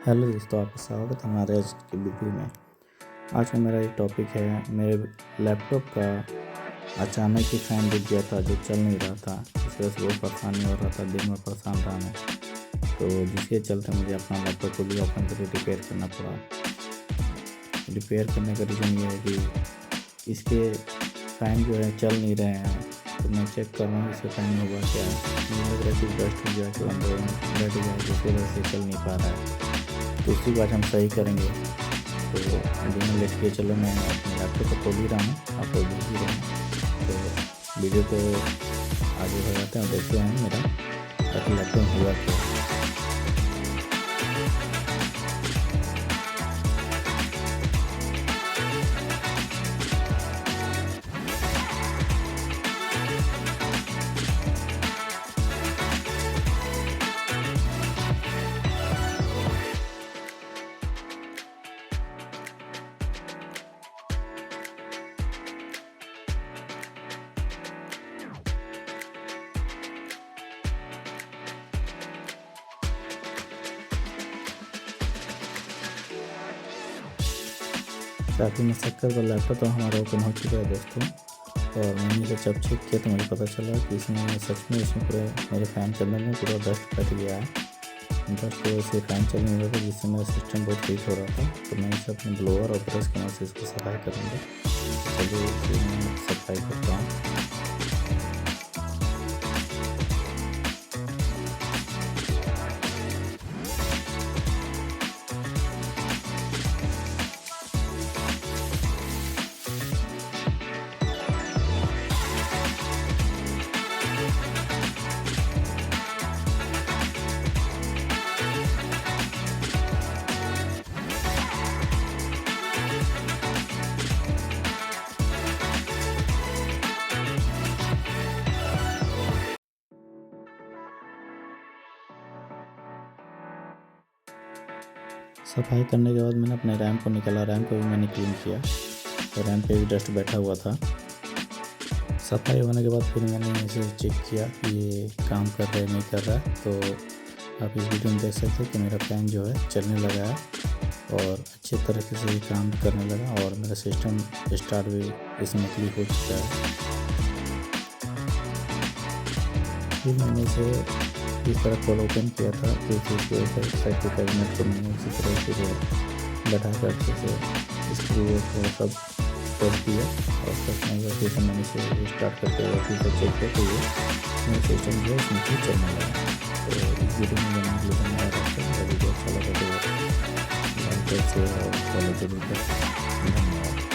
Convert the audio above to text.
Hello दोस्तों, आपका स्वागत है हमारे आज की वीडियो में। आज का मेरा एक टॉपिक है, मेरे लैपटॉप का अचानक ही फ़ैन रुक गया था जो चल नहीं रहा था। इस वजह से बहुत परेशानी हो रहा था, दिन में परेशान रहा मैं। तो जिसके चलते मुझे अपना लैपटॉप को भी ओपन करके रिपेयर करना पड़ा। रिपेयर करने का रीज़न ये है कि इसके फ़ैन जो है चल नहीं रहे हैं। तो मैं चेक कर रहा हूँ इसके फ़ैन में हुआ क्या है। मुझे लग रहा है कि डस्ट हो गया, कि अंदर बैठ गया, जिसकी वजह से चल नहीं पा रहा है। तो उसी को आज हम सही करेंगे। तो बिना लेट किए चलो, मैं अपने लैपटॉप को खोल ही रहा हूँ, आप लोग देख ही रहे हैं। तो वीडियो को आगे बढ़ाते हैं और देखते हैं मेरा लैपटॉप हुआ क्या। काफ़ी मशक्क़त का लैपटॉप तो हमारा ओपन हो चुका है दोस्तों। और मैंने इसे जब चेक किया तो मुझे पता चला कि इसमें सच में पूरे मेरे फ़ैन चलने में पूरा डस्ट बैठ गया है। डस्ट की वजह से फ़ैन चल नहीं रहा था, जिससे मेरा सिस्टम बहुत हीट हो रहा था। तो मैं इसे अपने ब्लोअर और ब्रश की मदद से इसको सफाई करूँगा। चलिए इसे मैं सफाई करता हूँ। सफाई करने के बाद मैंने अपने रैम को निकाला, रैम को भी मैंने क्लीन किया। तो रैम पे भी डस्ट बैठा हुआ था। सफाई होने के बाद फिर मैंने इसे चेक किया कि ये काम कर रहा है नहीं कर रहा है। तो आप इस वीडियो में देख सकते हैं कि मेरा फ़ैन जो है चलने लगा है और अच्छे तरीके से ये काम करने लगा, और मेरा सिस्टम स्टार्ट भी स्मूथली हो चुका है। फिर मैंने इसे इस तरह खोल ओपन किया था, फिर इसके ऊपर साइड के कैबिनेट को मैंने इसी तरह से बैठा कर अच्छे से स्क्रू थोड़ा सा प्रेस किया, और कसने के बाद फिर मैंने इसे स्टार्ट करके और फिर से चेक किया तो ये मेरा सिस्टम जो है स्मूथली चलने लगा। तो इस वीडियो में बनाने के लिए धन्यवाद। वीडियो अच्छा लगा तो लाइक शेयर और फॉलो जरूर करें। धन्यवाद।